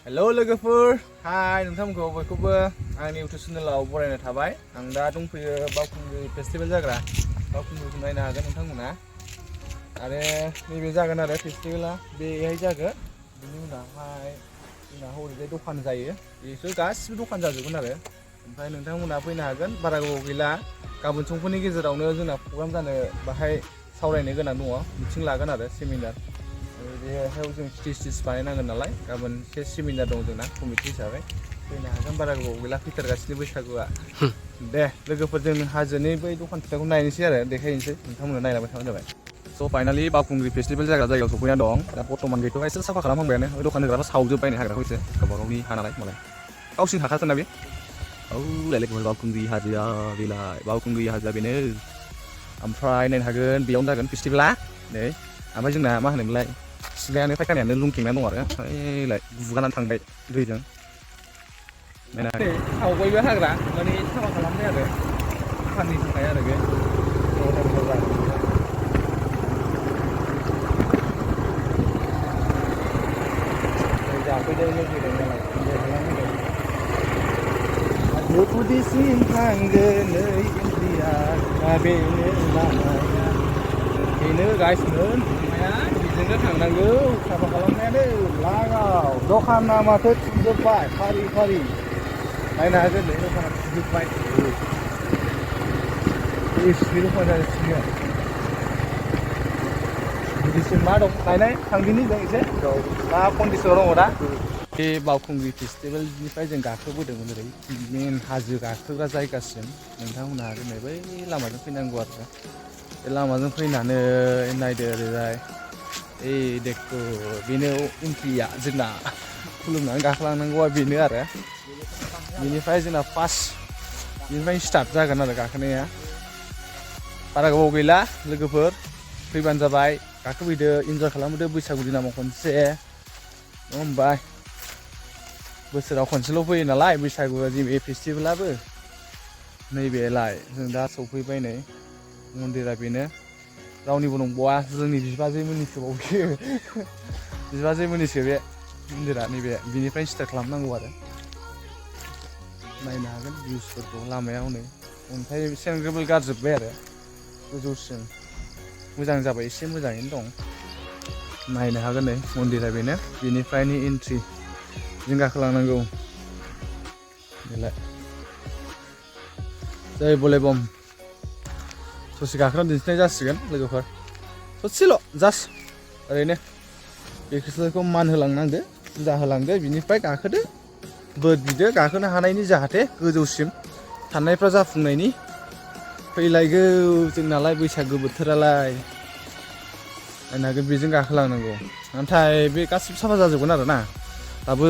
hello लोगोफोर हाय नोंथांमोनखौ बयखौबो आंनि इउट्युब चेनेलाव बरायनाय थाबाय आं दा दंफैयो बावखुंग्रि फेस्टिभेल जाग्रा बावखुंग्रिखौ नायनो हागोन नोंथांमोना आरो नैबे जागोन आरो फेस्टिभेला बेहाय जागोन बिनि उनावहाय जोंना हरैजाय दखान जायो बेसोर गासिबो दखान जाजोबगोन आरो ओमफ्राय नोंथांमोना फैनो हागोन बारा गोबाव गैला गाबोन समफोरनि गेजेरावनो जोंना प्रग्राम जानो बाहाय सावरायनो गोनां दङ मिटिं लागोन आरो सेमिनार बेहाय जों स्टेज बानायनांगोन नालाय गाबोन एसे सेमिनार दं जोंना कमिटि हिसाबै फैनो हागोन बारा गोबाव गैला फैथारगासिनो बैसागुआ दे लोगोफोर जों हाजोनि बै दखान फिथाखौ नायनोसै आरो देखायनोसै नोंथांमोना नायलांबाय थाबानो जाबाय स' फाइनालि बावखुंग्रि फेस्टिभेल जाग्रा जायगायाव सफैना दं दा बर्थमान गेटखौ एसे साफा खालामहांबायानो ओइ दखान होग्राफ्रा सावजोब्बायनो हाग्राखौ एसे गावबा गावनि हा नालाय मालाय गावसिनि हाखासोना बे औ लायलाय बावखुंग्रि हाजोआ बेलाय बावखुंग्रि हाजोआ बेनो ओमफ्राय नायनो हागोन बेयावनो जागोन फेस्टिभेला नै ओमफ्राय जोंना मा होनोमोनलाय सिलायानो फायखानायानो लुंथेंना दं आरो ओमफ्रायलाय गुगानानै थांबाय दैजों नायना सावबायबो हाग्रा माने साफा खालामबाय आरो दखाननि थाखाय आरो बे जाफैदों लोंफैदों नालाय हाजोफुदिसिम थांगोन नै इन्डिया बेनो लामाया बेनो गाइसमोन लामाया बेजोंनो थांनांगौ साफा खालामनायानो लागाव दखाना माथो थुजोब्बाय फारि फारि नायनो हागोन नै दखाना थुजोब्बाय एसे दखान जासिगोन बिदिसिम मा दं नायनाय थांदिनि जों एसे मा कन्डिसनाव दङ दा बे बावखुंग्रि फेस्टिभेलनिफ्राय जों गाखोबोदोंमोन ओरै मेन हाजो गाखोग्रा जायगासिम नोंथांमोनहा हागोन नै बै लामाजों फैनांगौ आरो बे लामाजों फैनानै नायदो ओरैजाय ओइ देखो बेनो एन्ट्रिया जोंना खुलुमनानै गाखोलांनांगौआ बेनो आरो बेनिफ्राय जोंना फार्स्ट बेनिफ्राय स्टार्ट जागोन आरो गाखोनाया बारा गोबाव गैला लोगोफोर फैबानो जाबाय गाखोफैदो इन्जय खालामबोदो बैसागु दिनाव खनसे नङा होमबा बोसोराव खनसेल' फैयो नालाय बैसागुआ बे फेस्टिभेलाबो नैबेलाय जों दा सफैबाय नै मन्दिरा बेनो रावनिबो नंबावा जोंनि बिबाजैमोननिसो बाव बियो बिबाजैमोननिसो बे मन्दिरा नैबे बिनिफ्रायनो स्टार्ट खालामनांगौ आरो नायनो हागोन भिउसफोरखौ लामायाव नै अन्थाइ सेंग्रेबेल गारजोब्बाय आरो गोजौसिम मोजां जाबाय एसे मोजाङैनो दं नायनो हागोन नै मन्दिरा बेनो बेनिफ्रायनो एन्ट्रि जों गाखोलांनांगौ बेलाय जय बलेबम ससे गाखोनानै दिन्थिनाय जासिगोन लोगोफोर ससेल' जास्ट ओरैनो बेखौ मान होलांनांदो फुजा होलांदो बिनिफ्राय गाखोदो बोर बिदो गाखोनो हानायनि जाहाथे गोजौसिम साननायफ्रा जाफुंनायनि फैलायगौ जोंनालाय बैसागु बोथोरालाय नायनो हागोन बेजों गाखोलांनांगौ नाथाय बे गासिबो साफा जाजोबगोन आरो ना दाबो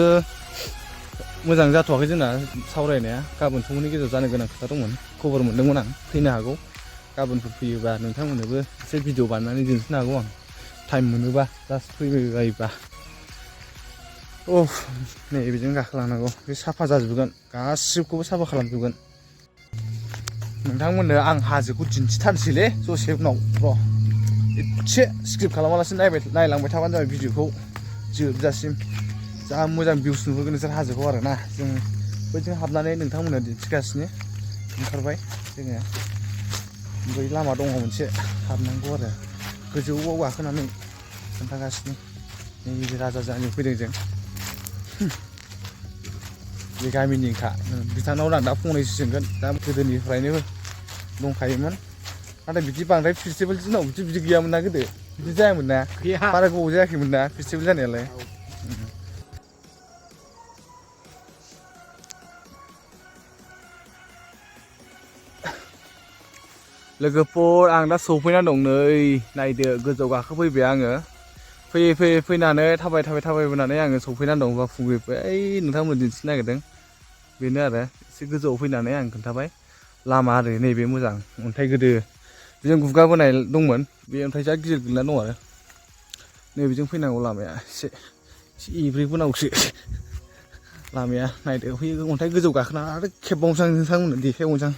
मोजां जाथ'वाखै जोंना सावरायनाया गाबोन समनि गेजेराव जानो गोनां खोथा दंमोन खबर मोन्दोंमोन आं फैनो हागौ गाबोनफोर फैयोबा नोंथांमोननोबो एसे भिडिअ बानायनानै दिन्थिनो हागौ आं टाइम मोनोबा जास्ट फैबायोबा नै बेजों गाखोलांनांगौ बे साफा जाजोबगोन गासिबखौबो साफा खालामजोबगोन नोंथांमोननो आं हाजोखौ दिन्थिथारसैलै दसे उनाव र' एसे स्किप खालामालासिनो नायलांबाय थाबानो जाबाय भिडिअखौ जोबजासिम जा मोजां भिउस नुहरगोन नोंसोर हाजोखौ आरो ना जों बैजों हाबनानै नोंथांमोननो दिन्थिगासिनो ओंखारबाय जोङो बै लामा दङ मोनसे हाबनांगौ आरो गोजौआव गाखोनानै खोन्थागासिनो नैबे राजा जानो फैदों जों बे गामिनिखा बिथांनाव आं दा फंनैसो सोंगोन दा गोदोनिफ्रायनो दंखायोमोन नाथाय बिदि बांद्राय फेस्टिभेल दिनाव बिदि गैयामोन ना गोदो बिदि जायामोन ना बारा गोबाव जायाखैमोन ना फेस्टिभेल जानायालाय लोगोफोर आं दा सौफैना दं नै नायदो गोजौ गाखोफैबाय आङो फैयै फैयै फैनानै थाबायबोनानै आङो सौफैना दं बावखुंग्रि ओइ नोंथांमोन दिन्थिनो नागिरदों बेनो आरो एसे गोजौआव फैनानै आं खोन्थाबाय लामा आरो नैबे मोजां अन्थाइ गोदो बेजों गुगाबोनाय दंमोन बे अन्थाइ जा गिदिर गिदिर दं आरो नैबेजों फैनांगौ लामाया एसे एब्रेबोनांगौसो लामाया नायदो फैयो अन्थाइ गोजौ गाखोना आरो खेबबावनोसै आं नोंथांमोननो देखायबावनोसै आं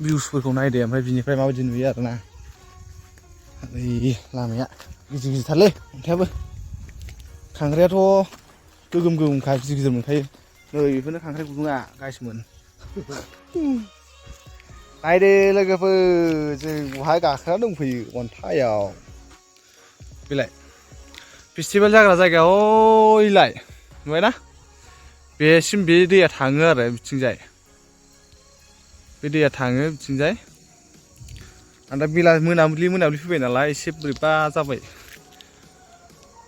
भिउसफोरखौ नायदो ओमफ्राय बिनिफ्राय माबायदि नुयो आरोना ओइ लामाया गिदिर गिदिरथारलै अन्थायाबो खांग्रायाथ' गोगोम गोगोमखा गिदिर गिदिर मोनखायो नै बेफोरनो खांख्राइ गुदुङा गाइसमोन नायदो लोगोफोर जों बहाय गाखोना दंफैयो अन्थाइयाव बेलाय फेस्टिभेल जाग्रा जायगा हयलाय नुबायना बेसिम बे दैया थाङो आरो बिथिंजाय बे दैया थाङो बिथिंजाय आं दा बेला मोनाबिलि फैबाय नालाय एसे बोरैबा जाबाय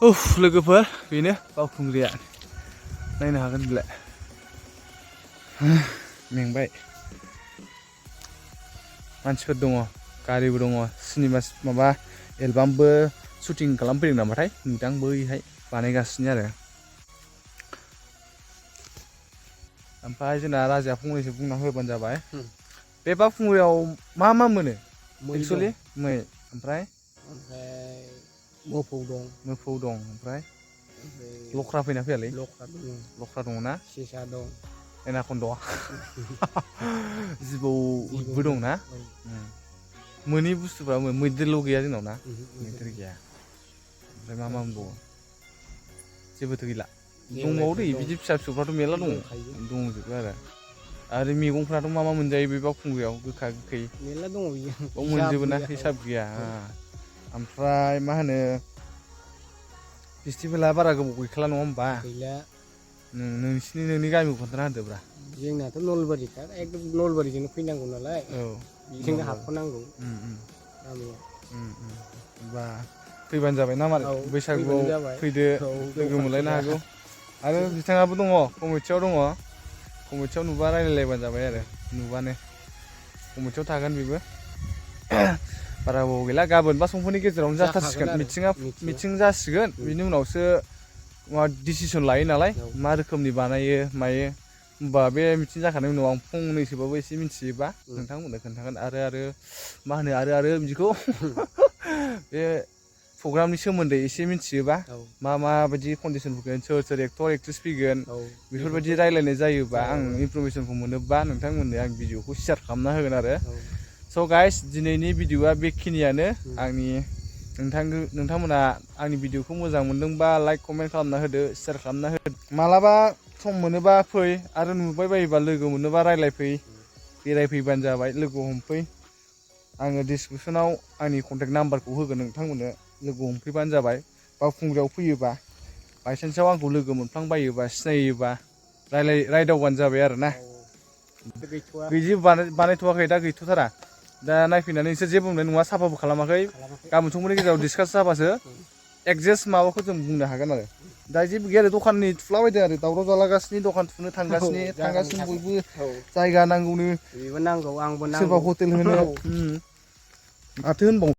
उफ लोगोफोर बेनो बावखुंग्रिया नायनो हागोन बेलाय मेंबाय मानसिफोर दङ गारिबो दङ सिनेमा माबा एलबामबो शुटिं खालामफैदों नामाथाय नुदां बैहाय बानायगासिनो आरो ओमफ्राय जोंना राजाया फंनैसो बुंना होबानो जाबाय बे बावखुंग्रियाव मा मोनो एक्सुवेलि मै ओमफ्राय मोफौ दं ओमफ्राय लख्रा फैना फैयालै लख्रा दङ ना सेसा दं एनाकन्दा जिबौबो दं ना मोनि बुस्थुफ्रा मैदेरल' गैया जोंनाव ना मैदेर गैया ओमफ्राय मा मोनबावो जेबोथ' गैला दंबावो दै बिदि फिसा फिसौफ्राथ' मेरला दंजोबो आरो मैगंफ्राथ' मा मोनजायो बे बावखुंग्रियाव गोखा गोखै मेरला दङ बाव मोनजोबो ना हिसाब गैया ओमफ्राय मा होनो फेस्टिभेला बारा गोबाव गैखाला नङा होमबा गैला नोंनि गामिखौ खोन्थाना होदोब्रा जोंनाथ' नलबारिखा एकदम नलबारिजोंनो फैनांगौ नालाय बेजोंनो हाबख'नांगौ गामिया होमबा फैबानो जाबाय ना मारै बैसागुआव फैदो लोगो मोनलायनो हागौ आरो बिथाङाबो दङ कमिटियाव नुबा रायलायलायबानो जाबाय आरो नुबानो कमिटियाव थागोन बेबो बारा गोबाव गैला गाबोन बा समफोरनि गेजेरावनो जाथारसिगोन मिथिं जासिगोन बिनि उनावसो डिसिसन लायो नालाय मा रोखोमनि बानायो मायो होमबा बे मिथिं जाखांनायनि उनाव आं फंनैसोबाबो एसे मिथियोबा नोंथांमोननो खोन्थागोन आरो मा होनो आरो बिदिखौ बे प्रग्रामनि सोमोन्दै एसे मिथियोबा माबायदि कन्डिसन फैगोन सोर एक्टर एक्ट्रिस फैगोन बेफोरबायदि रायलायनाय जायोबा आं इनफरमेसनखौ मोनोबा नोंथांमोननो आं भिडिअखौ शेयार खालामना होगोन आरो स' गाइस दिनैनि भिडिअआ बेखिनियानो नोंथांमोना आंनि भिडिअखौ मोजां मोनदोंबा लाइक कमेन्ट खालामना होदो शेयार खालामना होदो मालाबा सम मोनोबा फै आरो नुबाय बायोबा लोगो मोनोबा रायलायफै बेरायफैबानो जाबाय लोगो हमफै आङो डिसक्रिपसनाव आंनि कन्टेक्ट नाम्बारखौ होगोन नोंथांमोननो लोगो हमफैबानो जाबाय बावखुंग्रियाव फैयोबा बायसान्सआव आंखौ लोगो मोनफ्लांबायोबा सिनायोबा रायदावबानो जाबाय आरो ना बिदि बानायथ'वाखै दा गैथ'थारा दा नायफैनानै नोंसोर जेबो बुंनाय नङा साफाबो खालामाखै गाबोन समफोरनि गेजेराव डिसकास जाबासो एकजेक्ट माबाखौ जों बुंनो हागोन आरो दा जेबो गैया आरो दखाननि थुलाबायदों आरो दावराव जालागासिनो दखान थुनो थांगासिनो बयबो जायगा नांगौनो बेबो नांगौ आंबो नांगौ सोरबा हटेल होनो माथो होनबाव